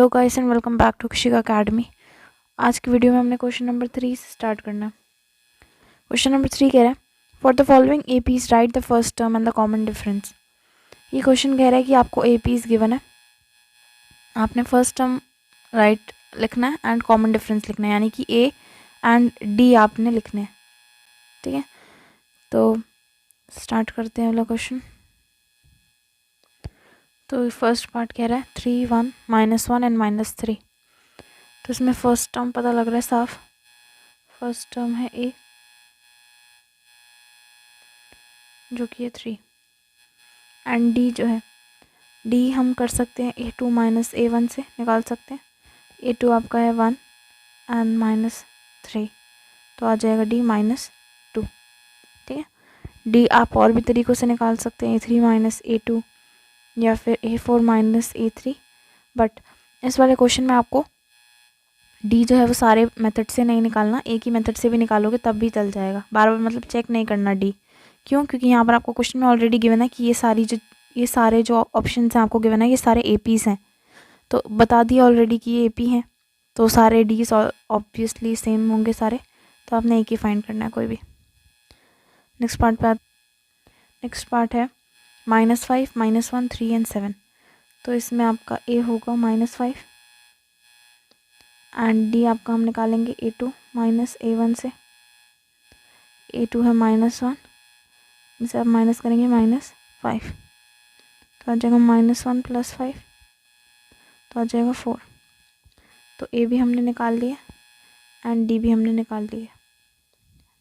Hello guys and welcome back to Khushi academy. आज की video में हमने क्वेश्चन नंबर 3 से स्टार्ट करना है। क्वेश्चन नंबर 3 कह रहा है for the following APs right the first term and the common difference. ये क्वेश्चन कह रहा है कि आपको एपीज गिवन है, आपने फर्स्ट टर्म राइट लिखना है एंड कॉमन डिफरेंस लिखना है, यानी कि ए एंड डी आपने लिखने हैं। ठीक है, तो स्टार्ट करते हैं अगला क्वेश्चन। तो फर्स्ट पार्ट कह रहा है 3, 1, -1 एंड -3। तो इसमें फर्स्ट टर्म पता लग रहा है साफ। फर्स्ट टर्म है ए जो कि है 3 एंड डी जो है डी हम कर सकते हैं A2 - A1 से निकाल सकते हैं। A2 आपका है 1 एंड -3 तो आ जाएगा D -2। ठीक है, डी आप और भी तरीक़ों से निकाल सकते हैं A3 - A2 या फिर A4 - A3, बट इस वाले क्वेश्चन में आपको डी जो है वो सारे मेथड से नहीं निकालना, एक ही मेथड से भी निकालोगे तब भी चल जाएगा। बार बार मतलब चेक नहीं करना डी। क्यों? क्योंकि यहाँ पर आपको क्वेश्चन में ऑलरेडी गिवन है कि ये सारे जो ऑप्शन हैं आपको गिवन है ये सारे एपीज़ हैं, तो बता दिया ऑलरेडी कि ये एपी हैं, तो सारे डी ऑब्वियसली सेम होंगे सारे, तो आपने एक ही फाइंड करना है कोई भी। नेक्स्ट पार्ट है -5, -1, 3 एंड 7। तो इसमें आपका ए होगा -5 एंड डी आपका हम निकालेंगे A2 - A1 से। A2 है -1, इसे आप माइनस करेंगे -5, तो आ जाएगा -1 + 5, तो आ जाएगा 4। तो ए भी हमने निकाल लिया एंड डी भी हमने निकाल लिया।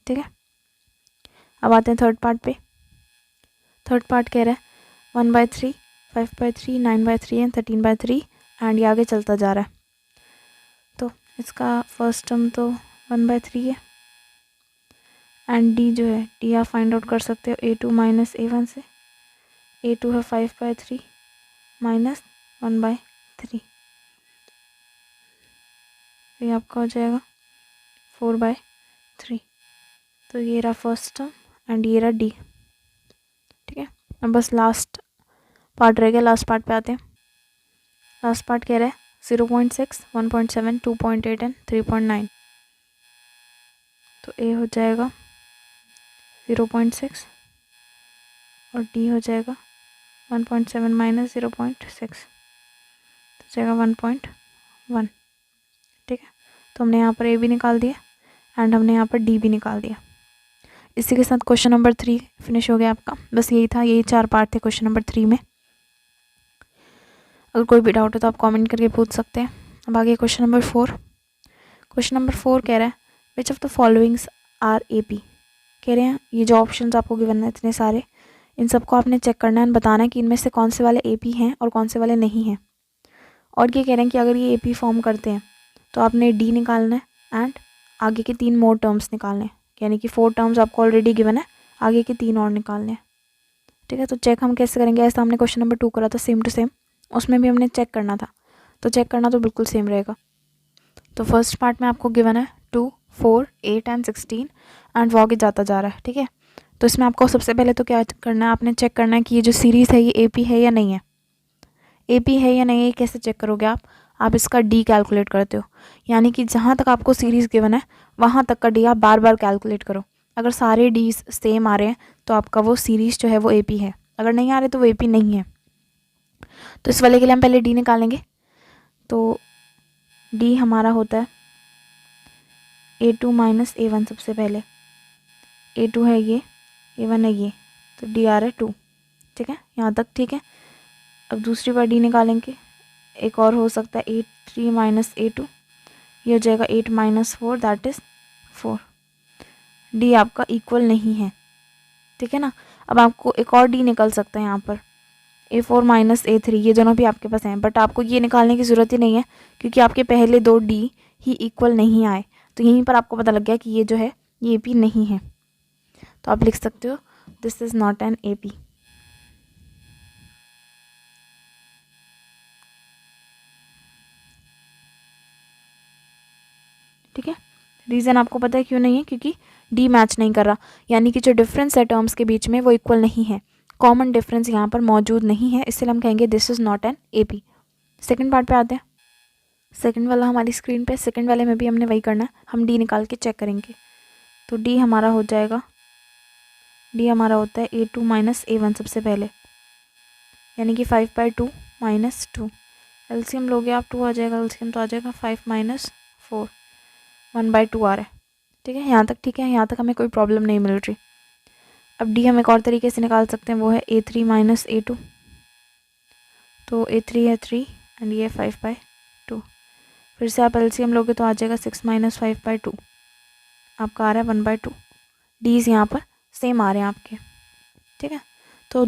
ठीक है, अब आते हैं थर्ड पार्ट पे। थर्ड पार्ट कह रहा है 1/3, 5/3, 9/3 एंड 13/3 एंड ये आगे चलता जा रहा है। तो इसका फर्स्ट टर्म तो 1/3 है एंड डी जो है डी आप फाइंड आउट कर सकते हो A2 - A1 से। A2 है 5/3 -1/3, ये आपका हो जाएगा 4/3। तो ये रहा फर्स्ट टर्म एंड ये रहा डी। ठीक है, अब बस लास्ट पार्ट रह गया। लास्ट पार्ट पे आते हैं। लास्ट पार्ट कह रहा है 0.6, 1.7, 2.8 एंड 3.9। तो ए हो जाएगा 0.6 और डी हो जाएगा 1.7 - 0.6, तो जाएगा 1.1। ठीक है, तो हमने यहाँ पर ए भी निकाल दिया एंड हमने यहाँ पर डी भी निकाल दिया। इसी के साथ क्वेश्चन नंबर 3 फिनिश हो गया आपका। बस यही था, यही 4 पार्ट थे क्वेश्चन नंबर 3 में। अगर कोई भी डाउट हो तो आप कमेंट करके पूछ सकते हैं। अब आगे क्वेश्चन नंबर 4। क्वेश्चन नंबर 4 कह रहा है which of the followings are AP. कह रहे हैं ये जो ऑप्शंस आपको गिवन है इतने सारे, इन सबको आपने चेक करना है, बताना है कि इनमें से कौन से वाले एपी हैं और कौन से वाले नहीं हैं। और ये कह रहे हैं कि अगर ये एपी फॉर्म करते हैं तो आपने डी निकालना है एंड आगे के 3 मोर टर्म्स निकालने हैं, यानी कि 4 टर्म्स आपको ऑलरेडी गिवन है, आगे के 3 और निकालने हैं। ठीक है, तो चेक हम कैसे करेंगे? ऐसा हमने क्वेश्चन नंबर 2 करा था सेम टू सेम, उसमें भी हमने चेक करना था, तो चेक करना तो बिल्कुल सेम रहेगा। तो फर्स्ट पार्ट में आपको गिवन है 2, 4, 8 एंड 16 एंड वो आगे जाता जा रहा है। ठीक है, तो इसमें आपको सबसे पहले तो क्या करना है, आपने चेक करना है कि ये जो सीरीज़ है ये एपी है या नहीं है। एपी है या नहीं है कैसे चेक करोगे आप इसका डी कैलकुलेट करते हो, यानी कि जहाँ तक आपको सीरीज़ गिवन है वहाँ तक का डी आप बार बार कैलकुलेट करो। अगर सारे डी सेम आ रहे हैं तो आपका वो सीरीज़ जो है वो एपी है, अगर नहीं आ रहे तो वो एपी नहीं है। तो इस वाले के लिए हम पहले डी निकालेंगे। तो डी हमारा होता है A2 - A1 सबसे पहले। A2 है ये, A1 है ये, तो डी आ रहा है 2। ठीक है, यहाँ तक ठीक है। अब दूसरी बार डी निकालेंगे, एक और हो सकता है A3 - A2, ये हो जाएगा 8 - 4 दैट इज़ 4। डी आपका इक्वल नहीं है। ठीक है ना, अब आपको एक और डी निकल सकता है यहाँ पर A4 - A3, ये दोनों भी आपके पास हैं, बट आपको ये निकालने की ज़रूरत ही नहीं है क्योंकि आपके पहले 2 डी ही इक्वल नहीं आए। तो यहीं पर आपको पता लग गया कि ये जो है ये एपी नहीं है, तो आप लिख सकते हो this is not an AP. ठीक है, रीज़न आपको पता है क्यों नहीं है, क्योंकि डी मैच नहीं कर रहा, यानी कि जो डिफरेंस है टर्म्स के बीच में वो इक्वल नहीं है, कॉमन डिफरेंस यहाँ पर मौजूद नहीं है, इसलिए हम कहेंगे this is not an AP. Second part पे आते हैं। सेकंड वाला हमारी स्क्रीन पे, सेकंड वाले में भी हमने वही करना है, हम डी निकाल के चेक करेंगे। तो डी हमारा हो जाएगा, डी हमारा होता है A2 माइनस A1 सबसे पहले, यानी कि 5/2 माइनस 2। एलसीएम लोगे आप 2 आ जाएगा, एलसीएम तो आ जाएगा 5 माइनस 4, 1/2 आ रहा है। ठीक है, यहाँ तक ठीक है, यहाँ तक हमें कोई प्रॉब्लम नहीं मिल रही। अब डी हम एक और तरीके से निकाल सकते हैं, वो है A3 माइनस A2। तो A3 है 3 एंड ये 5/2। फिर से आप एलसीएम लोगे तो आ जाएगा 6 माइनस 5/2, आपका आ रहा है 1/2। डीज यहाँ पर सेम आ रहे हैं आपके। ठीक है, तो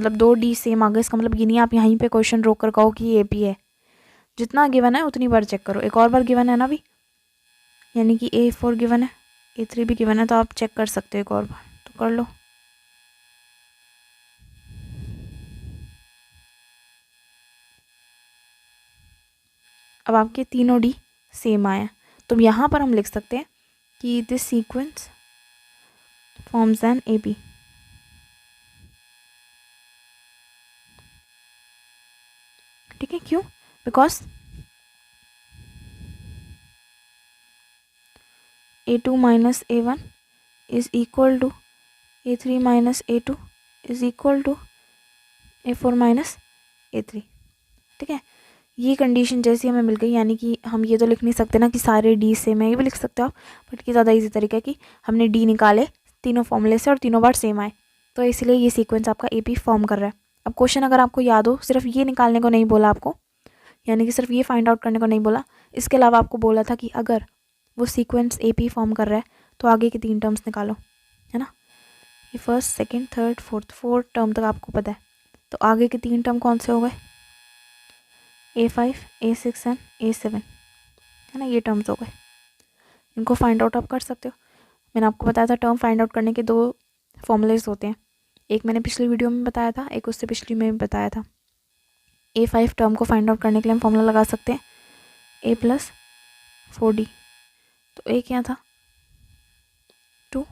दो डी सेम आ गए, इसका मतलब ये नहीं आप यहीं पे क्वेश्चन रोक कर कहो कि ये AP है। जितना गिवन है उतनी बार चेक करो। एक और बार गिवन है ना अभी, यानी कि A4 गिवन है, A3 भी गिवन है, तो आप चेक कर सकते हो एक और बार, तो कर लो। अब आपके तीनों डी सेम आए हैं, तो यहाँ पर हम लिख सकते हैं कि this sequence forms an AP। ठीक है, क्यों? Because A2 minus A1 is equal to A3 minus A2 is equal to A4 minus A3। ठीक है, ये कंडीशन जैसी हमें मिल गई, यानी कि हम ये तो लिख नहीं सकते ना कि सारे डी सेम है, ये भी लिख सकते हो आप, बट ये ज़्यादा इजी तरीका है कि हमने डी निकाले तीनों फॉर्मूले से और तीनों बार सेम आए, तो इसलिए ये सीक्वेंस आपका AP फॉर्म कर रहा है। अब क्वेश्चन अगर आपको याद हो, सिर्फ ये निकालने को नहीं बोला आपको, यानी कि सिर्फ ये फाइंड आउट करने को नहीं बोला, इसके अलावा आपको बोला था कि अगर वो सीक्वेंस AP फॉर्म कर रहा है तो आगे की 3 टर्म्स निकालो, है ना। ये first, second, third, fourth term तक आपको पता है, तो आगे के 3 टर्म कौन से हो गए? A5, A6 एंड A7, है ना, ये टर्म्स हो गए। इनको फाइंड आउट आप कर सकते हो। मैंने आपको बताया था टर्म फाइंड आउट करने के 2 फॉर्मूलेज होते हैं, एक मैंने पिछली वीडियो में बताया था, एक उससे पिछली में भी बताया था। A5 टर्म को फाइंड आउट करने के लिए हम फॉर्मूला लगा सकते हैं A प्लस 4D। तो A क्या था? 2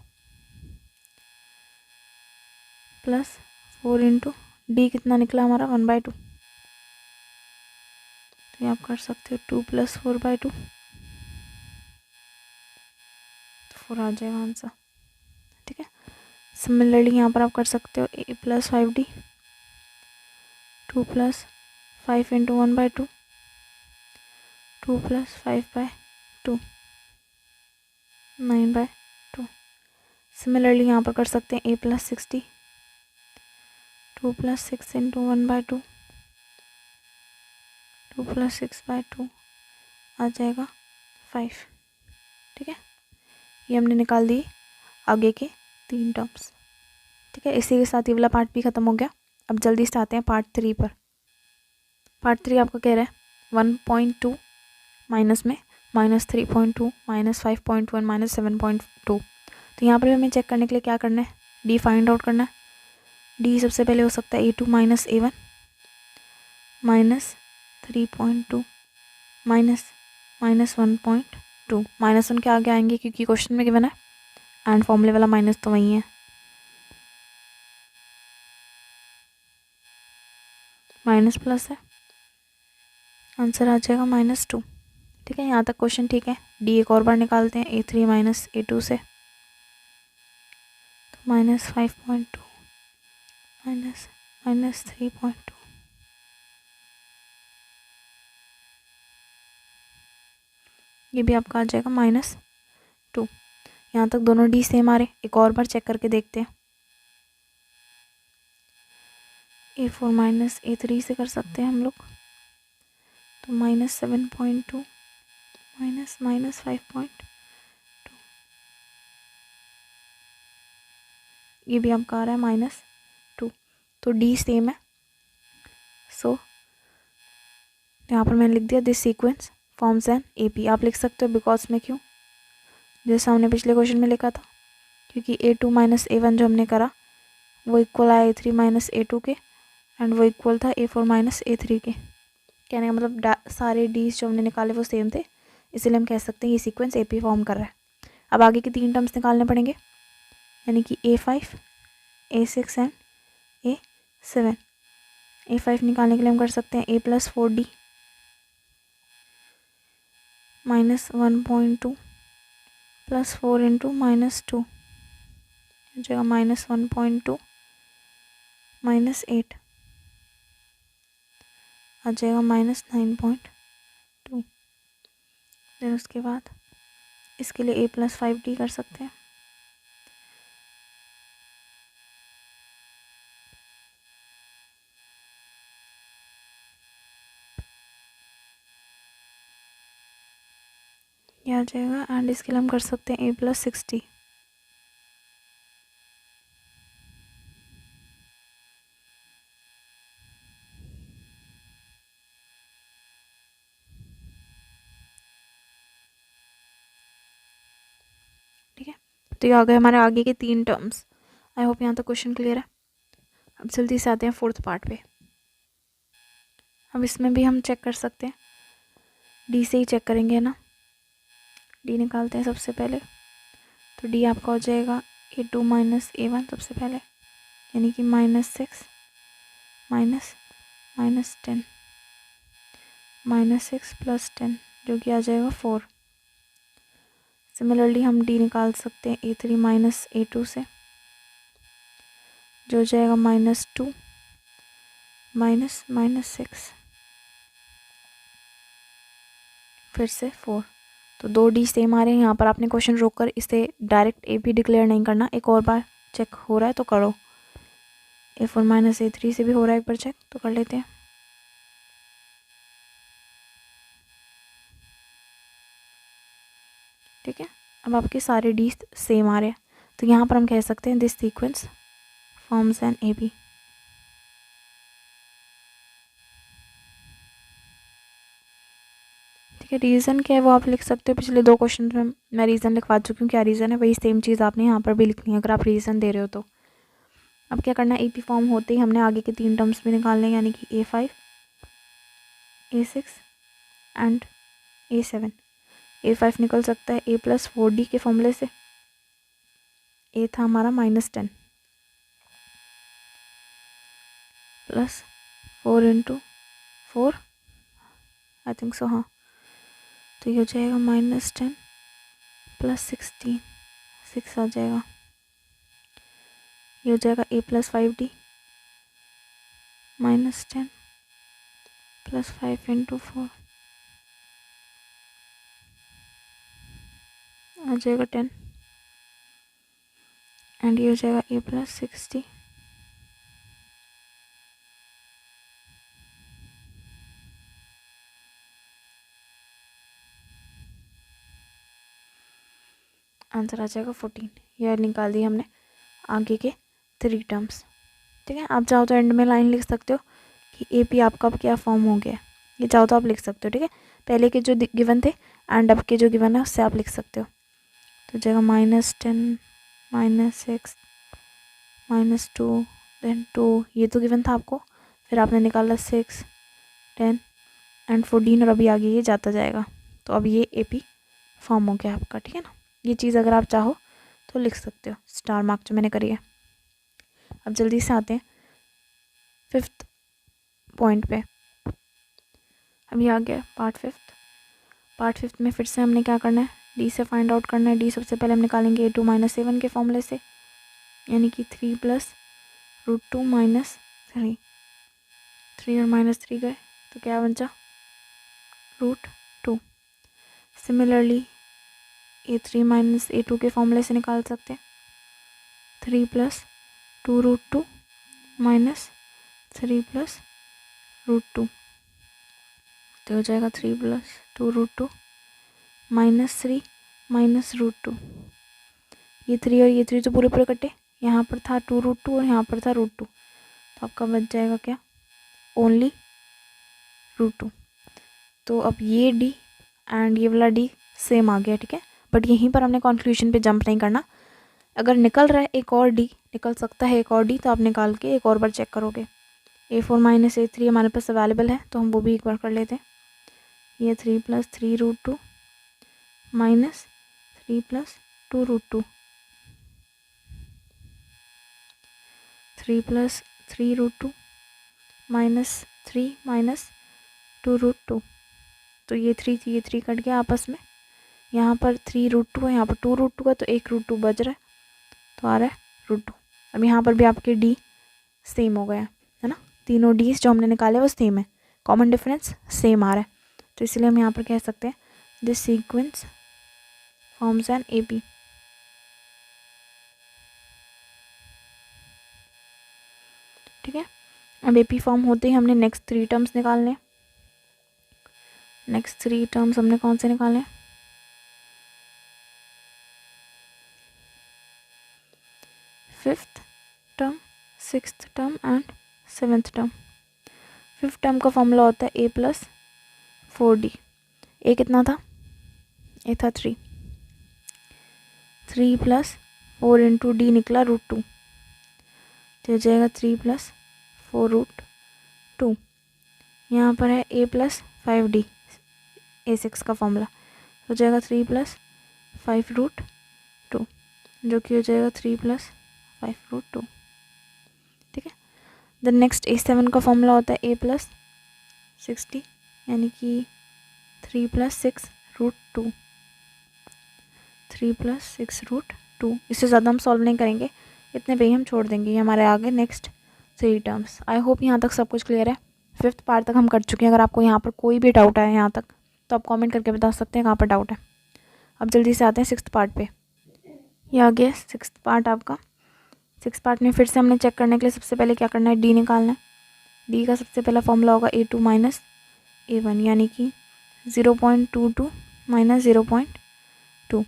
प्लस 4 इंटू D कितना निकला हमारा? 1/2। तो ये आप कर सकते हो 2 प्लस 4/2, तो 4 आ जाएगा आंसर। ठीक है, सिमिलरली यहाँ पर आप कर सकते हो A plus 5D, 2 plus 5 into 1/2, 2 plus 5/2, 9/2। Similarly यहाँ पर कर सकते हैं A plus 6D, 2 plus 6 into 1/2, 2 plus 6/2 आ जाएगा 5। ठीक है, ये हमने निकाल दिए आगे के 3 टर्म्स। ठीक है, इसी के साथ ये वाला पार्ट भी ख़त्म हो गया। अब जल्दी से आते हैं पार्ट 3 पर। पार्ट 3 आपका कह रहा है 1.2 माइनस में -3.2 -5.1 -7.2। तो यहाँ पर भी हमें चेक करने के लिए क्या करना है? डी फाइंड आउट करना है। डी सबसे पहले हो सकता है A2 माइनस A1 -3.2 -1.2। -1 के आगे आएंगे क्योंकि क्वेश्चन में गिवन है, एंड फॉर्मूले वाला माइनस तो वही है, माइनस प्लस है, आंसर आ जाएगा -2। ठीक है, यहाँ तक क्वेश्चन ठीक है। डी एक और बार निकालते हैं A3 माइनस A2 से, तो -5.2 -3.2, ये भी आपका आ जाएगा -2। यहाँ तक दोनों डी सेम आ रहे। एक और बार चेक करके देखते हैं। A4 माइनस A3 से कर सकते हैं हम लोग, तो -7.2 -5.2, ये भी आपका आ रहा है -2। तो डी सेम है, सो यहाँ पर मैंने लिख दिया this sequence forms an AP। आप लिख सकते हो बिकॉज में, क्यों? जैसा हमने पिछले क्वेश्चन में लिखा था, क्योंकि A2 माइनस A1 जो हमने करा वो इक्वल आया A3 माइनस A2 के, एंड वो इक्वल था A4 माइनस A3 के। कहने का मतलब सारे डीज जो हमने निकाले वो सेम थे, इसलिए हम कह सकते हैं ये सीक्वेंस AP फॉर्म कर रहा है। अब आगे के 3 टर्म्स निकालने पड़ेंगे, यानी कि A5, A6 and A7। A5 निकालने के लिए हम कर सकते हैं A plus 4D, -1.2 plus 4 into -2 हो जाएगा -1.2 -8 आ जाएगा -9.2। फिर उसके बाद इसके लिए a+5d कर सकते हैं। ये आ जाएगा एंड इसके लिए हम कर सकते हैं a+60। ठीक है, तो ये आ गए हमारे आगे के 3 टर्म्स। आई होप यहाँ तक क्वेश्चन क्लियर है। अब जल्दी से आते हैं 4th पार्ट पे। अब इसमें भी हम चेक कर सकते हैं, डी से ही चेक करेंगे ना। डी निकालते हैं सबसे पहले, तो डी आपका हो जाएगा a2 माइनस a1 सबसे पहले, यानी कि -6 माइनस -10 -6 प्लस 10 जो कि आ जाएगा 4। सिमिलरली हम डी निकाल सकते हैं a3 माइनस a2 से, जो हो जाएगा -2 माइनस -6 फिर से 4। तो 2 डी सेम आ रहे हैं। यहाँ पर आपने क्वेश्चन रोक कर इसे डायरेक्ट ए भी डिक्लेयर नहीं करना, एक और बार चेक हो रहा है तो करो। a4 माइनस a3 से भी हो रहा है, एक बार चेक तो कर लेते हैं। ठीक है, अब आपके सारे डी सेम आ रहे हैं, तो यहाँ पर हम कह सकते हैं this sequence forms an A B. ठीक है, रीज़न क्या है वो आप लिख सकते हो। पिछले 2 क्वेश्चन में मैं रीज़न लिखवा चुकी हूँ, क्या रीज़न है वही सेम चीज़ आपने यहाँ पर भी लिखनी है अगर आप रीज़न दे रहे हो तो। अब क्या करना है, ए पी फॉर्म होते ही हमने आगे के 3 टर्म्स भी निकालने हैं, यानी कि a5 a6 and a7। a5 निकल सकता है a+4d के फॉर्मूले से। a था हमारा -10 plus 4 into 4 I think so, हाँ, तो ये हो जाएगा -10 प्लस 16 6 आ जाएगा। ये हो जाएगा a+5d -10 प्लस 5 इंटू 4 आ जाएगा 10 एंड ये हो जाएगा a+60 आंसर आ जाएगा 14। यह निकाल दिया हमने आगे के 3 टर्म्स। ठीक है, आप चाहो तो एंड में लाइन लिख सकते हो कि ए पी आपका अब क्या फॉर्म हो गया, ये चाहो तो आप लिख सकते हो। ठीक है, पहले के जो गिवन थे एंड अब के जो गिवन है उससे आप लिख सकते हो। तो जाएगा -10 -6 -2 देन 2, ये तो गिवन था आपको, फिर आपने निकाला 6 10 एंड 14 और अभी आगे ये जाता जाएगा। तो अब ये ए पी फॉर्म हो गया आपका। ठीक है ना, ये चीज़ अगर आप चाहो तो लिख सकते हो, स्टार मार्क जो मैंने करी है। अब जल्दी से आते हैं 5th पॉइंट पे। अभी आ गया पार्ट 5th में फिर से हमने क्या करना है, डी से फाइंड आउट करना है। डी सबसे पहले हम निकालेंगे a2 माइनस a1 के फॉर्मूले से, यानी कि 3 प्लस √2 माइनस 3। 3 और -3 गए तो क्या बचा, √2। सिमिलरली a3 माइनस a2 के फॉर्मूले से निकाल सकते हैं 3 प्लस 2√2 माइनस 3 प्लस √2, तो हो जाएगा 3 प्लस 2√2 -3 माइनस √2। ये 3 और ये 3 तो पूरे पूरे कटे, यहाँ पर था 2√2 और यहाँ पर था √2, तो आपका बच जाएगा क्या, ओनली √2। तो अब ये डी एंड ये वाला डी सेम आ गया। ठीक है, बट यहीं पर हमने कंक्लूजन पे जंप नहीं करना। अगर निकल रहा है एक और डी, निकल सकता है एक और डी, तो आप निकाल के एक और बार चेक करोगे। a4 माइनस a3 हमारे पास अवेलेबल है, तो हम वो भी एक बार कर लेते हैं। ये 3 plus 3√2 minus 3 plus 2√2, 3 plus 3√2 minus 3 minus 2√2, तो ये 3 कट गया आपस में। यहाँ पर 3√2 है, यहाँ पर 2√2 है, तो एक √2 बच रहा है, तो आ रहा है √2। अब यहाँ पर भी आपके डी सेम हो गया है ना, तीनों डी जो हमने निकाले वो सेम है, कॉमन डिफरेंस सेम आ रहा है, तो इसलिए हम यहाँ पर कह सकते हैं this sequence forms an AP। ठीक है, अब AP फॉर्म होते ही हमने नेक्स्ट 3 टर्म्स निकालने। नेक्स्ट 3 टर्म्स हमने कौन से निकाले? Fifth term, sixth term and seventh term. Fifth term का फॉर्मूला होता है A+4D। ए कितना था? ए था 3 + 4 × D निकला √2, तो हो जाएगा 3 + 4 √2। यहाँ पर है A+5D, A6 का फॉर्मूला, हो जाएगा 3 + 5 √2, जो कि हो जाएगा 3 + 5 √2। ठीक है, द नेक्स्ट A7 का फॉर्मूला होता है A+60, यानी कि 3 + 6 √2, 3 + 6 √2। इससे ज़्यादा हम सॉल्व नहीं करेंगे, इतने पे ही हम छोड़ देंगे। ये हमारे आगे नेक्स्ट 3 टर्म्स। आई होप यहाँ तक सब कुछ क्लियर है। फिफ्थ पार्ट तक हम कर चुके हैं। अगर आपको यहाँ पर कोई भी डाउट है यहाँ तक, तो आप कमेंट करके बता सकते हैं कहाँ पर डाउट है। अब जल्दी से आते हैं सिक्स्थ पार्ट पे। ये आ गया सिक्स्थ पार्ट आपका। सिक्स्थ पार्ट में फिर से हमने चेक करने के लिए सबसे पहले क्या करना है, डी निकालना है। डी का सबसे पहला फॉर्मूला होगा A2 - A1, यानी कि 0.22 - 0.2।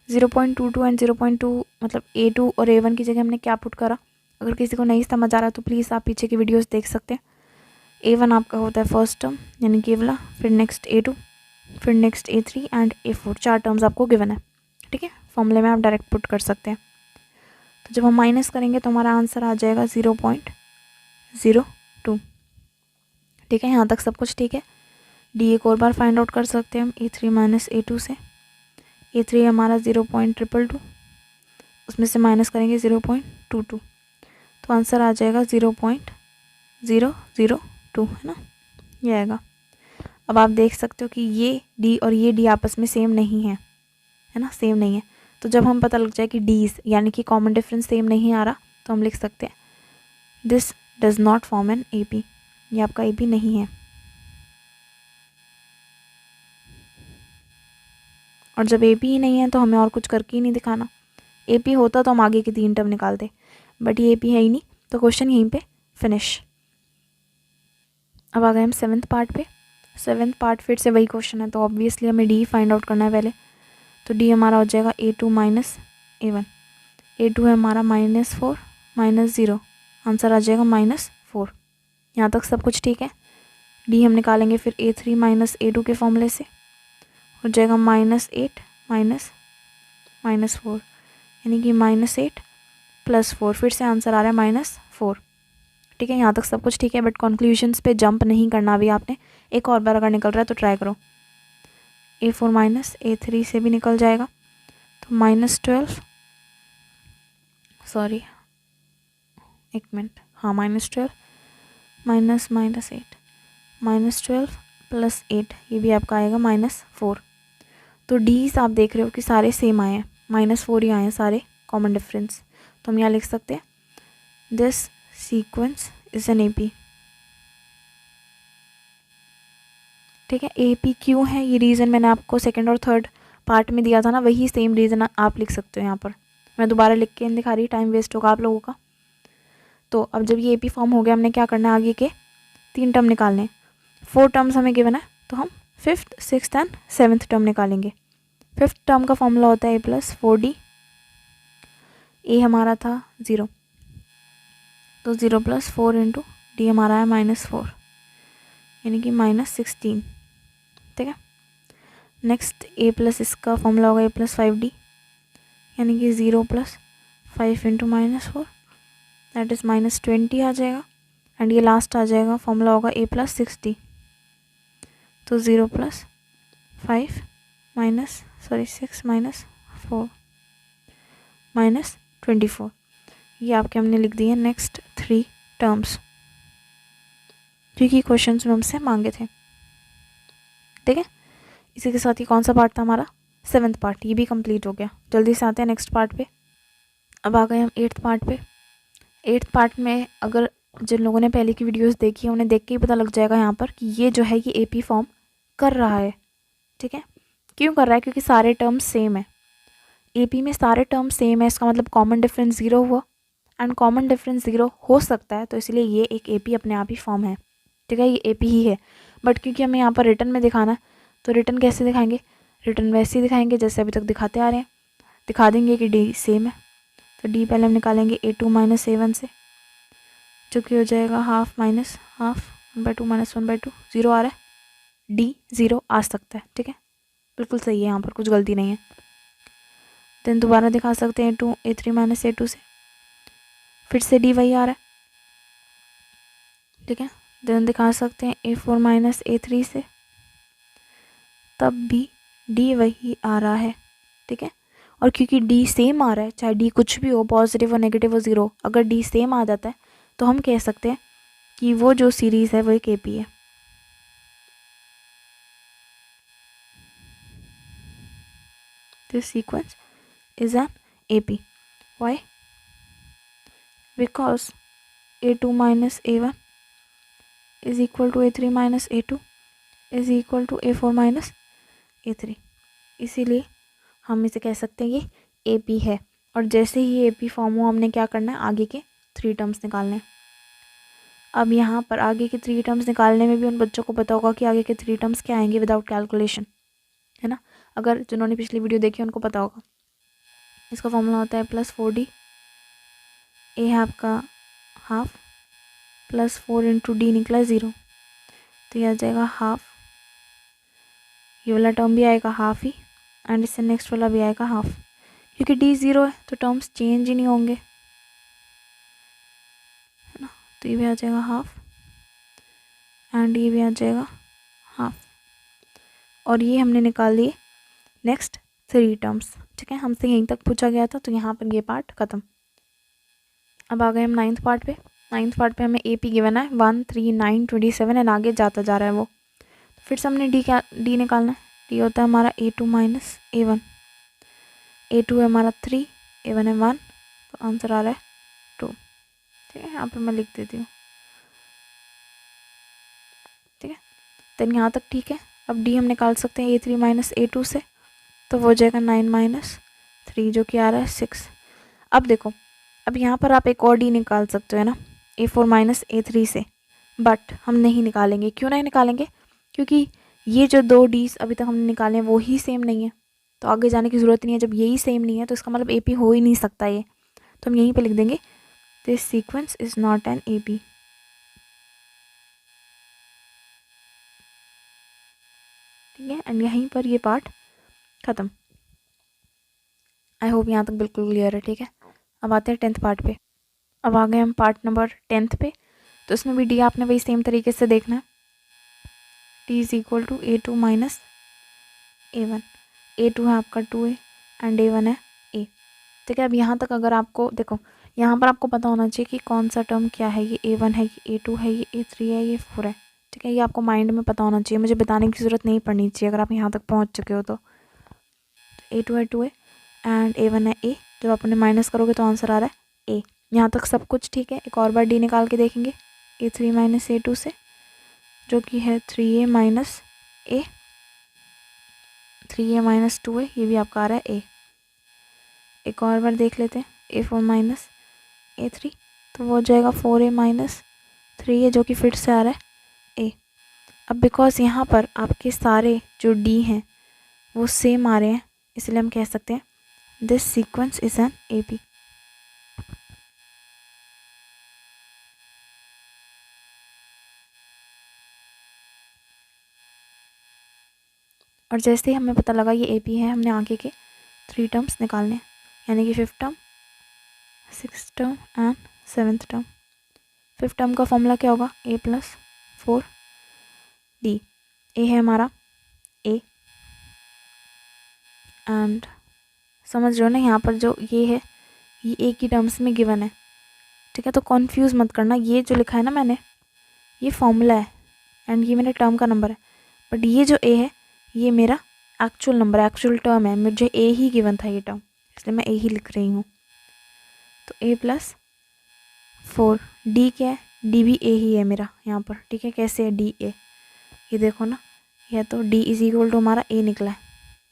0.22 एंड 0.2 मतलब A2 और A1 की जगह हमने क्या पुट करा। अगर किसी को नहीं समझ आ रहा तो प्लीज़ आप पीछे की वीडियोस देख सकते हैं। A1 आपका होता है फर्स्ट टर्म, यानी कि वाला, फिर नेक्स्ट A2, फिर next A3 and A4। 4 terms आपको गिवन है। ठीक है, फॉर्मूले में आप डायरेक्ट पुट कर सकते हैं। तो जब हम माइनस करेंगे तो हमारा आंसर आ जाएगा 0.02। ठीक है, यहाँ तक सब कुछ ठीक है। डी एक और बार फाइंड आउट कर सकते हैं हम A3 - A2 से। A3 हमारा 0.222, उसमें से माइनस करेंगे 0.22, तो आंसर आ जाएगा 0.002, है ना, ये आएगा। अब आप देख सकते हो कि ये डी और ये डी आपस में सेम नहीं है ना, सेम नहीं है। तो जब हम पता लग जाए कि डीज यानी कि कॉमन डिफरेंस सेम नहीं आ रहा, तो हम लिख सकते हैं this does not form an AP, ये आपका AP नहीं है। और जब AP ही नहीं है तो हमें और कुछ करके ही नहीं दिखाना। AP होता तो हम आगे की 3 टर्म निकालते, बट ये AP है ही नहीं, तो क्वेश्चन यहीं पे फिनिश। अब आ गए हम सेवेंथ पार्ट पे। सेवेंथ पार्ट फिर से वही क्वेश्चन है, तो ऑब्वियसली हमें डी फाइंड आउट करना है पहले। तो डी हमारा हो जाएगा A2 - A1। A2 है हमारा -4 - 0, आंसर आ जाएगा -4। यहाँ तक सब कुछ ठीक है। डी हम निकालेंगे फिर A3 - A2 के फॉर्मूले से, हो जाएगा -8 - -4, यानी कि -8 + 4, फिर से आंसर आ रहा है -4। ठीक है, यहाँ तक सब कुछ ठीक है, बट कंक्लूजन्स पे जंप नहीं करना अभी आपने। एक और बार अगर निकल रहा है तो ट्राई करो। A4 - A3 से भी निकल जाएगा, तो -12, सॉरी एक मिनट, हाँ -12 -8 -12 + 8, ये भी आपका आएगा -4। तो डीज आप देख रहे हो कि सारे सेम आए हैं, -4 ही आए हैं सारे, कॉमन डिफरेंस। तो हम यहाँ लिख सकते हैं this sequence is N AP। ठीक है, AP क्यों है, ये रीज़न मैंने आपको सेकंड और थर्ड पार्ट में दिया था ना, वही सेम रीज़न आप लिख सकते हो यहाँ पर। मैं दोबारा लिख के नहीं दिखा रही, टाइम वेस्ट होगा आप लोगों का। तो अब जब ये AP फॉर्म हो गया, हमने क्या करना है, आगे के 3 टर्म निकालने। 4 टर्म्स हमें गिवन है, तो हम fifth, sixth and seventh term निकालेंगे। फिफ्थ टर्म का फॉर्मूला होता है A+4D। ए हमारा था 0, तो 0 + 4 × D हमारा है -4, यानी कि -16। ठीक है, नेक्स्ट A+ इसका फॉर्मूला होगा A+5D, यानी कि 0 + 5 × -4, दैट इज़ -20 आ जाएगा। एंड ये लास्ट आ जाएगा, फॉर्मूला होगा A+6D, तो 0 + 5 6 -4 -24। ये आपके हमने लिख दिए नेक्स्ट 3 टर्म्स, क्योंकि क्वेश्चंस में हमसे मांगे थे। ठीक है, इसी के साथ ही कौन सा पार्ट था हमारा, 7th पार्ट, ये भी कंप्लीट हो गया। जल्दी से आते हैं नेक्स्ट पार्ट पे। अब आ गए हम 8th पार्ट पे। 8th पार्ट में अगर जिन लोगों ने पहले की वीडियोस देखी है उन्हें देख के ही पता लग जाएगा यहाँ पर कि ये जो है ये एपी फॉर्म कर रहा है। ठीक है, क्यों कर रहा है, क्योंकि सारे टर्म्स सेम है। एपी में सारे टर्म्स सेम है, इसका मतलब कॉमन डिफरेंस 0 हुआ, एंड कॉमन डिफरेंस 0 हो सकता है, तो इसलिए ये एक एपी अपने आप ही फॉर्म है। ठीक है, ये एपी ही है। बट क्योंकि हमें यहाँ पर रिटर्न में दिखाना है, तो रिटर्न कैसे दिखाएंगे, रिटर्न वैसे ही दिखाएंगे जैसे अभी तक दिखाते आ रहे हैं। दिखा देंगे कि डी सेम है, तो डी पहले हम निकालेंगे A2 माइनस A1 से, जो कि हो जाएगा हाफ माइनस हाफ, 1/2 माइनस 1/2, 0 आ रहा है, डी 0 आ सकता है। ठीक है, बिल्कुल सही है, यहाँ पर कुछ गलती नहीं है। देन दोबारा दिखा सकते हैं A3 माइनस A2 से, फिर से डी वही आ रहा है। ठीक है, देन दिखा सकते हैं A4 माइनस A3 से, तब भी डी वही आ रहा है। ठीक है, और क्योंकि डी सेम आ रहा है, चाहे डी कुछ भी हो, पॉजिटिव और नेगेटिव और 0, अगर डी सेम आ जाता है तो हम कह सकते हैं कि वो जो सीरीज़ है वो एक एपी है। This sequence is an AP. Why? Because A2 minus A1 is equal to A3 minus A2 is equal to A4 minus A3। इसीलिए हम इसे कह सकते हैं ये एपी है। और जैसे ही एपी फॉर्म हो, हमने क्या करना है, आगे के 3 टर्म्स निकालने हैं। अब यहाँ पर आगे के 3 टर्म्स निकालने में भी उन बच्चों को पता होगा कि आगे के 3 टर्म्स क्या आएंगे विदाउट कैलकुलेशन, है ना। अगर जिन्होंने पिछली वीडियो देखी उनको पता होगा। इसका फॉर्मूला होता है +4D, ए है आपका हाफ, +4 इंटू डी निकला 0, तो ये आ जाएगा हाफ। ये वाला टर्म भी आएगा हाफ ही, एंड इससे नेक्स्ट वाला भी आएगा हाफ। क्योंकि डी 0 है तो टर्म्स चेंज ही नहीं होंगे, है ना। तो ये भी आ जाएगा हाफ, एंड ये भी आ जाएगा हाफ। और ये हमने निकाल लिए नेक्स्ट 3 टर्म्स। ठीक है, हमसे यहीं तक पूछा गया था, तो यहाँ पर ये पार्ट ख़त्म। अब आ गए हम 9th पार्ट पे। 9th पार्ट पे हमें एपी गिवन है 1, 3, 9, 27 एंड आगे जाता जा रहा है वो। तो फिर से हमने डी निकालना है। डी होता है हमारा A2 माइनस A1। A2 है हमारा 3, A1 है 1, तो आंसर आ रहा है 2। ठीक है, यहाँ पर मैं लिख देती हूँ। ठीक है, देन यहाँ तक ठीक है। अब डी हम निकाल सकते हैं A3 माइनस A2 से, तो वो हो जाएगा 9 माइनस 3, जो कि आ रहा है 6। अब देखो, अब यहाँ पर आप एक और डी निकाल सकते हो, है ना, A4 माइनस A3 से, बट हम नहीं निकालेंगे। क्यों नहीं निकालेंगे? क्योंकि ये जो 2 डीज अभी तक हमने निकाले हैं वो ही सेम नहीं है, तो आगे जाने की ज़रूरत नहीं है। जब यही सेम नहीं है तो इसका मतलब एपी हो ही नहीं सकता ये, तो हम यहीं पे लिख देंगे this sequence is not an AP. ठीक है, एंड यहीं पर ये पार्ट ख़त्म। आई होप यहाँ तक बिल्कुल क्लियर है। ठीक है, अब आते हैं 10th पार्ट पे। अब आ गए हम पार्ट नंबर 10th पे। तो इसमें भी डी आपने वही सेम तरीके से देखना है। D is equal to A2 minus A1। A2 है आपका 2A एंड A1 है A। ठीक है, अब यहाँ तक अगर आपको देखो, यहाँ पर आपको पता होना चाहिए कि कौन सा टर्म क्या है। ये A1 है, ये A2 है, ये A3 है, ये 4 है। ठीक है, ये आपको माइंड में पता होना चाहिए, मुझे बताने की ज़रूरत नहीं पड़नी चाहिए अगर आप यहाँ तक पहुँच चुके हो तो। A2 है 2A एंड A1 है A। जब आप उन्हें माइनस करोगे तो आंसर आ रहा है A। यहाँ तक सब कुछ ठीक है। एक और बार डी निकाल के देखेंगे A3 माइनस A2 से, जो कि है 3A minus A, 3A minus 2A, ये भी आपका आ रहा है A। एक और बार देख लेते हैं A4 माइनस A3, तो वो हो जाएगा 4A माइनस 3A, जो कि फिर से आ रहा है A। अब बिकॉज यहाँ पर आपके सारे जो D हैं वो सेम आ रहे हैं, इसलिए हम कह सकते हैं this sequence is an AP. और जैसे ही हमें पता लगा ये एपी है, हमने आगे के 3 टर्म्स निकालने हैं, यानी कि 5th term, 6th term and 7th term. 5th term का फॉर्मूला क्या होगा, A प्लस 4D। ए है हमारा A, एंड समझ रहे हो ना, यहाँ पर जो ये है ये A की टर्म्स में गिवन है। ठीक है, तो कॉन्फ्यूज़ मत करना, ये जो लिखा है ना मैंने, ये फॉर्मूला है एंड ये मेरे टर्म का नंबर है, बट ये जो A है ये मेरा एक्चुअल नंबर, एक्चुअल टर्म है, मुझे ए ही गिवन था ये टर्म, इसलिए मैं ए ही लिख रही हूँ। तो ए प्लस 4, डी क्या है, डी भी ए ही है मेरा यहाँ पर, ठीक है। कैसे है डी ए, ये देखो ना, यह तो डी इज इक्वल टू हमारा ए निकला है,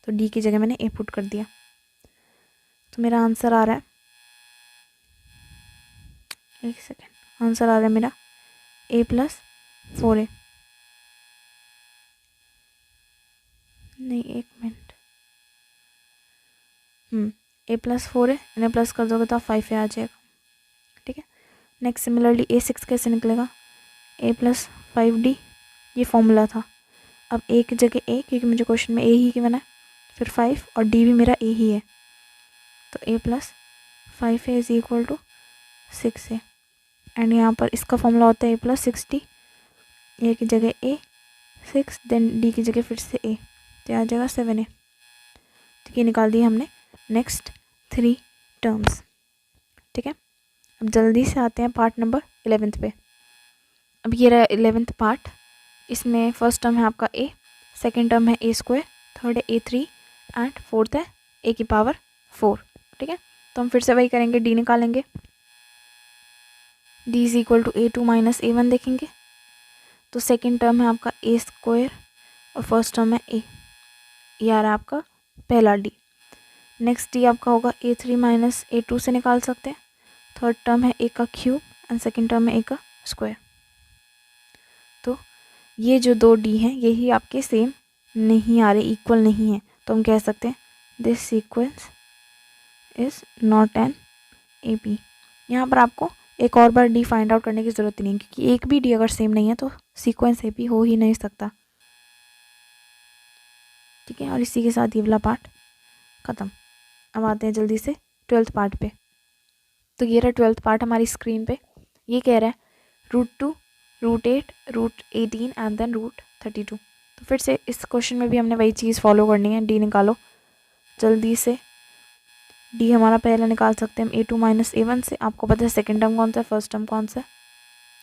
तो डी की जगह मैंने ए पुट कर दिया। तो मेरा आंसर आ रहा है, एक सेकेंड, आंसर आ रहा है मेरा ए प्लस 4a, नहीं एक मिनट, ए प्लस 4a, इन्हें प्लस कर दोगे तो 5a आ जाएगा, ठीक है। नेक्स्ट सिमिलरली A6 कैसे निकलेगा, a प्लस 5d, ये फॉर्मूला था। अब a की जगह a, क्योंकि मुझे क्वेश्चन में a ही गिवन है, फिर 5 और d भी मेरा a ही है, तो a plus 5a is equal to 6a, and यहाँ पर इसका फॉर्मूला होता है a प्लस 6d, a की जगह a 6, देन d की जगह फिर से a, तो आ जाएगा 7a। तो ये निकाल दिए हमने नेक्स्ट 3 टर्म्स, ठीक है। अब जल्दी से आते हैं पार्ट नंबर 11th पे। अब ये रहा 11th पार्ट, इसमें फर्स्ट टर्म है आपका a, सेकेंड टर्म है a², थर्ड है a3 एंड फोर्थ है a की पावर 4, ठीक है। तो हम फिर से वही करेंगे, d निकालेंगे, d is equal to a2 minus a1 देखेंगे, तो सेकेंड टर्म है आपका a² और फर्स्ट टर्म है a, ये आ रहा है आपका पहला d। नेक्स्ट d आपका होगा a3 माइनस a2 से निकाल सकते हैं, थर्ड टर्म है a का क्यूब एंड सेकेंड टर्म है a का स्क्वायर। तो ये जो दो d हैं यही आपके सेम नहीं आ रहे, इक्वल नहीं है, तो हम कह सकते हैं this sequence is not an AP। यहाँ पर आपको एक और बार d फाइंड आउट करने की ज़रूरत नहीं है, क्योंकि एक भी d अगर सेम नहीं है तो सीक्वेंस AP हो ही नहीं सकता, ठीक है। और इसी के साथ ये वाला पार्ट ख़त्म। अब आते हैं जल्दी से 12th पार्ट पे। तो ये रहा 12th पार्ट हमारी स्क्रीन पे, ये कह रहा है √2, √8, √18 एंड देन √32। तो फिर से इस क्वेश्चन में भी हमने वही चीज़ फॉलो करनी है, d निकालो जल्दी से। d हमारा पहला निकाल सकते हैं हम a2 माइनस a1 से, आपको पता है सेकेंड टर्म कौन सा है, फर्स्ट टर्म कौन सा है,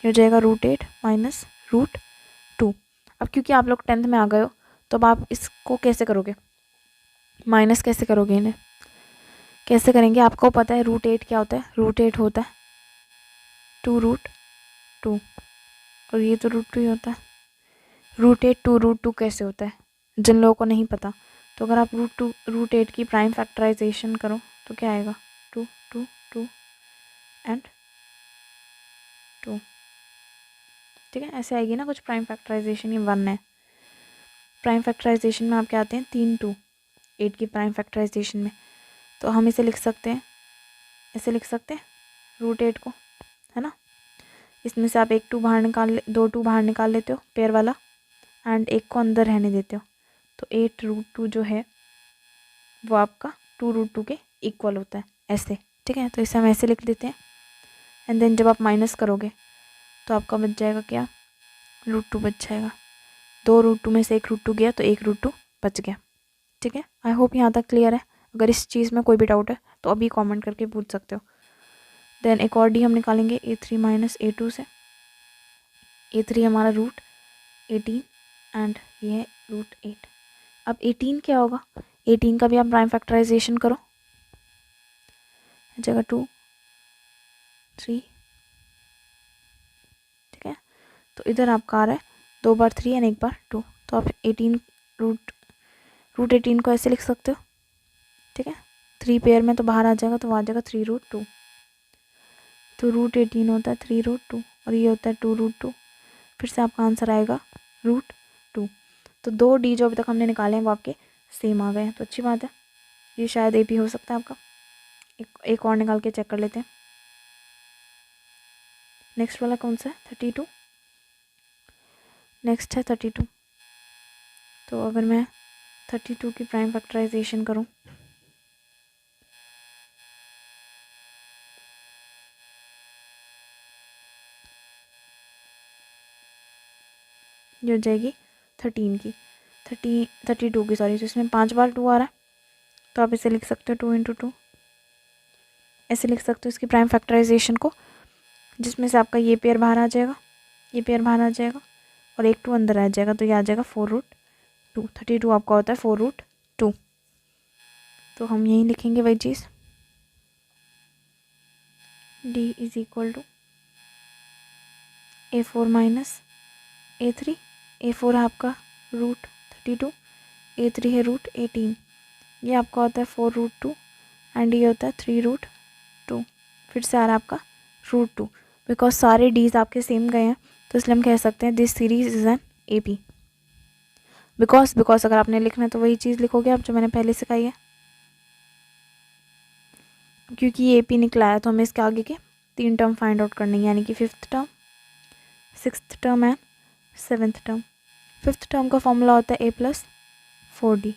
ये हो जाएगा √8 माइनस √2। अब क्योंकि आप लोग 10th में आ गए हो, तो अब आप इसको कैसे करोगे, माइनस कैसे करोगे, इन्हें कैसे करेंगे, आपको पता है √8 क्या होता है, √8 होता है 2√2, और ये तो √2 ही होता है। √8 2√2 कैसे होता है, जिन लोगों को नहीं पता, तो अगर आप √8 की प्राइम फैक्टराइजेशन करो तो क्या आएगा, 2 2 2 एंड 2, ठीक है। ऐसे आएगी ना कुछ प्राइम फैक्टराइजेशन, ये 1 है। प्राइम फैक्टराइजेशन में आप क्या आते हैं 3 2, 8 की प्राइम फैक्टराइजेशन में, तो हम इसे लिख सकते हैं, ऐसे लिख सकते हैं √8 को, है ना। इसमें से आप एक 2 बाहर निकाल, 2 2 बाहर निकाल लेते हो पेयर वाला, एंड एक को अंदर रहने देते हो, तो 8√2 जो है वो आपका 2√2 के इक्वल होता है, ऐसे, ठीक है। तो इसे हम ऐसे लिख देते हैं, एंड देन जब आप माइनस करोगे तो आपका बच जाएगा क्या, √2 बच जाएगा, 2 √2 में से एक √2 गया तो एक √2 बच गया, ठीक है। आई होप यहाँ तक क्लियर है। अगर इस चीज़ में कोई भी डाउट है तो अभी कमेंट करके पूछ सकते हो। देन एक और d हम निकालेंगे a3 माइनस a2 से, a3 हमारा √18 एंड ये है √8। अब 18 क्या होगा, 18 का भी आप प्राइम फैक्टराइजेशन करो, जगह 2 3, ठीक है। तो इधर आपका आ रहा है 2 बार 3 एंड 1 बार 2, तो आप 18 √18 को ऐसे लिख सकते हो, ठीक है। 3 पेयर में तो बाहर आ जाएगा, तो वो आ जाएगा 3√2, तो √18 होता है 3√2 और ये होता है 2√2, फिर से आपका आंसर आएगा √2। तो 2 d जो अभी तक हमने निकाले हैं वो आपके सेम आ गए हैं, तो अच्छी बात है, ये शायद AP हो सकता है आपका। एक और निकाल के चेक कर लेते हैं। नेक्स्ट वाला कौन सा है, 32, नेक्स्ट है 32। तो अगर मैं 32 की प्राइम फैक्टराइजेशन करूं, जो हो जाएगी 13 की 32 की, सॉरी, तो इसमें 5 बार 2 आ रहा है, तो आप इसे लिख सकते हो 2 × 2, ऐसे लिख सकते हो इसकी प्राइम फैक्टराइजेशन को, जिसमें से आपका ये पेयर बाहर आ जाएगा, ये पेयर बाहर आ जाएगा और एक 2 अंदर आ जाएगा, तो ये आ जाएगा 4√2। 32 आपका होता है 4√2, 2। तो हम यहीं लिखेंगे वही चीज़, D is equal to A4 minus A3। A4 है आपका √32, A3 है √18। ये आपका होता है 4√2 एंड ये होता है 3√2। फिर से आ रहा है आपका √2। बिकॉज सारे डीज आपके सेम गए हैं तो इसलिए हम कह सकते हैं this series is an AP। Because अगर आपने लिखना है तो वही चीज़ लिखोगे आप जो मैंने पहले सिखाई है। क्योंकि ये AP निकला है तो हमें इसके आगे के 3 टर्म फाइंड आउट करनी है, यानी कि 5th term, 6th term and 7th term. 5th term का फॉर्मूला होता है A + 4D।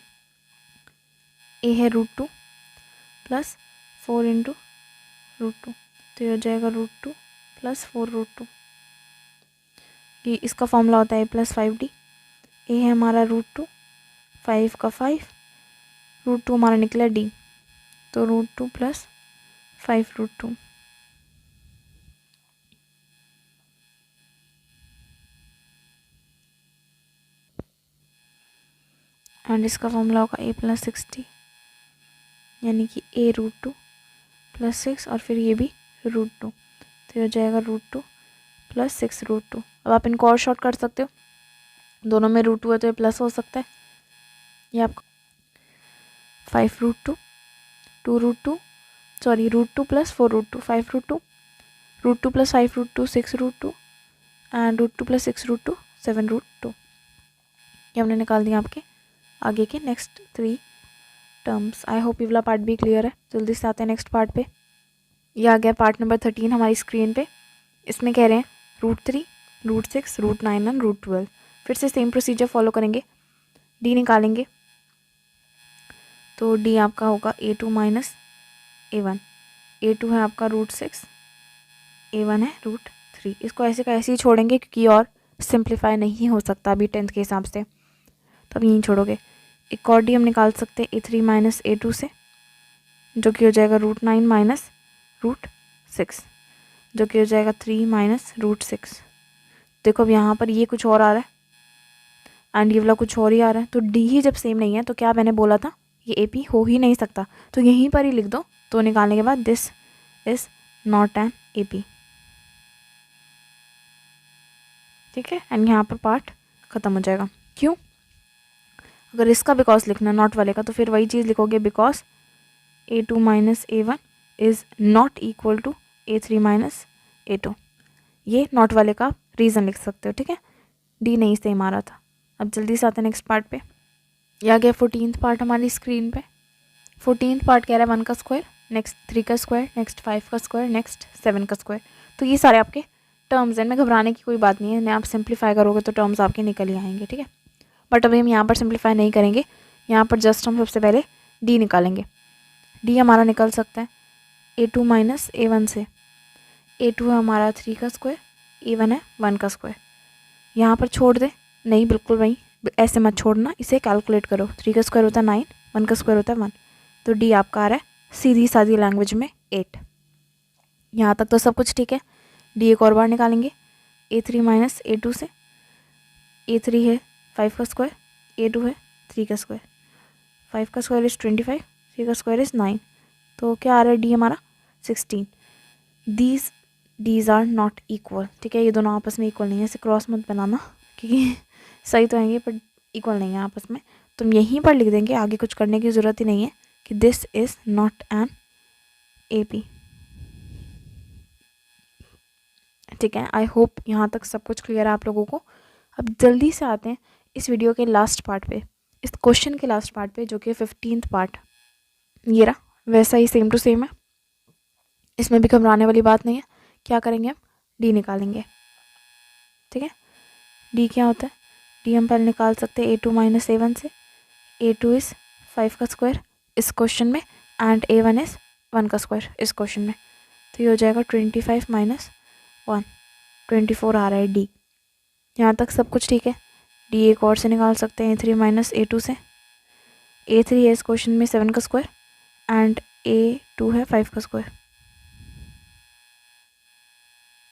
A है √2 प्लस 4 इंटू √2, तो ये हो जाएगा √2 प्लस 4√2। ये इसका फॉर्मूला होता है A + 5D। A है हमारा √2, 5 का 5, √2 हमारा निकला D, तो √2 प्लस 5√2। एंड इसका फॉर्मूला होगा A + 6D, यानी कि A √2 प्लस 6 और फिर ये भी √2, तो ये हो जाएगा √2 प्लस 6√2। अब आप इनको और शॉर्ट कर सकते हो, दोनों में √2 है तो ये प्लस हो सकता है। ये आपका 5√2, 2√2, sorry √2 plus 4√2, 5√2, √2 plus 5√2 6√2 and √2 plus 6√2 7√2। ये हमने निकाल दिया आपके आगे के नेक्स्ट 3 टर्म्स। आई होप ये वाला पार्ट भी क्लियर है। जल्दी से आते हैं नेक्स्ट पार्ट पे। ये आ गया पार्ट नंबर 13 हमारी स्क्रीन पे। इसमें कह रहे हैं √3, √6, √9 एंड √12। फिर से सेम प्रोसीजर फॉलो करेंगे, D निकालेंगे। तो D आपका होगा A2 माइनस A1। A2 है आपका √6, A1 है √3। इसको ऐसे का ऐसे ही छोड़ेंगे क्योंकि और सिंप्लीफाई नहीं हो सकता अभी 10th के हिसाब से, तो अब यहीं छोड़ोगे। एक और D हम निकाल सकते हैं A3 माइनस A2 से, जो कि हो जाएगा √9 माइनस √6, जो कि हो जाएगा 3 माइनस √6। देखो अब यहाँ पर ये कुछ और आ रहा है एंड ये वाला कुछ और ही आ रहा है, तो D ही जब सेम नहीं है तो क्या मैंने बोला था, ये AP हो ही नहीं सकता, तो यहीं पर ही लिख दो। तो निकालने के बाद this is not an AP, ठीक है। एंड यहाँ पर पार्ट खत्म हो जाएगा। क्यों? अगर इसका बिकॉज लिखना नॉट वाले का तो फिर वही चीज़ लिखोगे, because A2 minus A1 is not equal to A3 minus A2। ये नॉट वाले का रीज़न लिख सकते हो, ठीक है। D नहीं सेम आ रहा था। अब जल्दी से आते हैं नेक्स्ट पार्ट पे। ये आ गया 14th पार्ट हमारी स्क्रीन पे। 14th पार्ट कह रहा है 1 का स्क्वायर, नेक्स्ट 3 का स्क्वायर, नेक्स्ट 5 का स्क्वायर, नेक्स्ट 7 का स्क्वायर। तो ये सारे आपके टर्म्स हैं, इनमें घबराने की कोई बात नहीं है। आप सिंप्लीफाई करोगे तो टर्म्स आपके निकल ही आएंगे, ठीक है। बट अभी हम यहाँ पर सिंप्लीफाई नहीं करेंगे, यहाँ पर जस्ट हम सबसे पहले D निकालेंगे। D हमारा निकल सकता है A2 माइनस A1 से। A2 है हमारा 3 का स्क्वायर, A1 है 1 का स्क्वायर। यहाँ पर छोड़ दे, नहीं बिल्कुल वहीं ऐसे मत छोड़ना, इसे कैलकुलेट करो। 3 का स्क्वायर होता है 9, 1 का स्क्वायर होता है 1, तो D आपका आ रहा है सीधी सादी लैंग्वेज में 8। यहाँ तक तो सब कुछ ठीक है। D एक और बार निकालेंगे A3 माइनस A2 से। A3 है 5 का स्क्वायर, A2 है 3 का स्क्वायर। 5 का स्क्वायर इज़ 25, 3 का स्क्वायर इज़ 9, तो क्या आ रहा है D हमारा 16। These आर नॉट इक्वल, ठीक है। ये दोनों आपस में इक्वल नहीं है, ऐसे क्रॉस मत बनाना क्योंकि सही तो आएंगे पर इक्वल नहीं है आपस में। तो हम यहीं पर लिख देंगे, आगे कुछ करने की ज़रूरत ही नहीं है, कि this is not an AP, ठीक है। आई होप यहाँ तक सब कुछ क्लियर है आप लोगों को। अब जल्दी से आते हैं इस वीडियो के लास्ट पार्ट पे, इस क्वेश्चन के लास्ट पार्ट पे, जो कि 15th पार्ट। ये रहा वैसा ही सेम टू सेम है, इसमें भी घबराने वाली बात नहीं है। क्या करेंगे हम, D निकालेंगे, ठीक है। D क्या होता है, D हम पहले निकाल सकते हैं A2 माइनस A1 से। A2 इज़ 5 का स्क्वायर इस क्वेश्चन में एंड A1 इज़ 1 का स्क्वायर इस क्वेश्चन में, तो ये हो जाएगा 25 माइनस 1, 24 आ रहा है D। यहाँ तक सब कुछ ठीक है। D एक और से निकाल सकते हैं A3 माइनस A2 से। A3 है इस क्वेश्चन में 7 का स्क्वायर एंड A2 है 5 का स्क्वायर,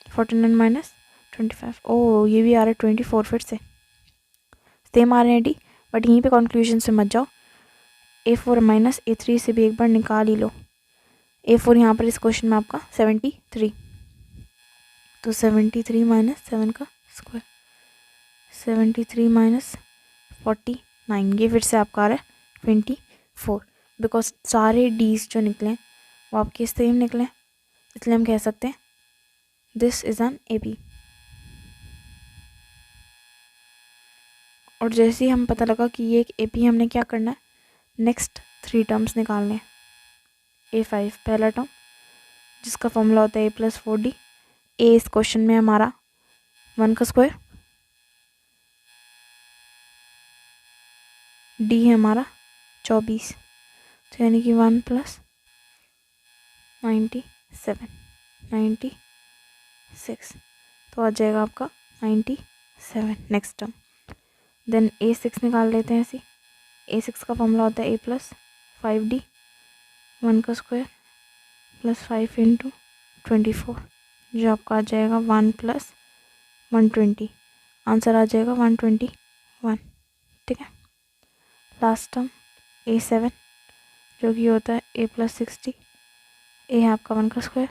49 माइनस 25, ओह ये भी आ रहा है 24, फिर से सेम आ रहे हैं D। बट यहीं पे कंक्लूजन से मत जाओ, A4 माइनस A3 से भी एक बार निकाल ही लो। A4 यहाँ पर इस क्वेश्चन में आपका 73, तो 73 माइनस 7 का स्क्वायर, 73 माइनस 49, ये फिर से आपका आ रहा है 24, बिकॉज सारे डीज जो निकले वो आपके सेम निकले, इसलिए हम कह सकते हैं दिस इज एन AP। और जैसे ही हम पता लगा कि ये एक AP, हमने क्या करना है, नेक्स्ट 3 टर्म्स निकालने हैं। A5 पहला टर्म जिसका फॉर्मूला होता है A+4D। A इस क्वेश्चन में हमारा 1 का स्क्वायर, D है हमारा 24, तो यानी कि 1 + 97, 96, तो आ जाएगा आपका 97 नेक्स्ट टर्म। देन A6 निकाल लेते हैं ऐसे। A6 का फॉर्मूला होता है A+5D, 1 का स्क्वायर + 5 × 24, जो आपका आ जाएगा 1 + 120, आंसर आ जाएगा 121। ठीक है। लास्ट टर्म A7 जो कि होता है A+60, A है आपका 1 का स्क्वायर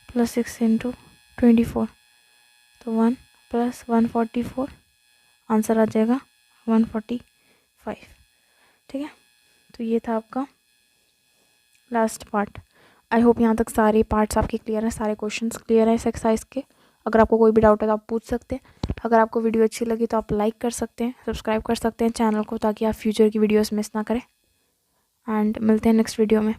+ 6 × 24, तो 1 + 144, आंसर आ जाएगा 145। ठीक है, तो ये था आपका लास्ट पार्ट। आई होप यहाँ तक सारे पार्ट्स आपके क्लियर हैं, सारे क्वेश्चंस क्लियर हैं इस एक्सरसाइज के। अगर आपको कोई भी डाउट है तो आप पूछ सकते हैं। अगर आपको वीडियो अच्छी लगी तो आप लाइक कर सकते हैं, सब्सक्राइब कर सकते हैं चैनल को, ताकि आप फ्यूचर की वीडियोस मिस ना करें। एंड मिलते हैं नेक्स्ट वीडियो में।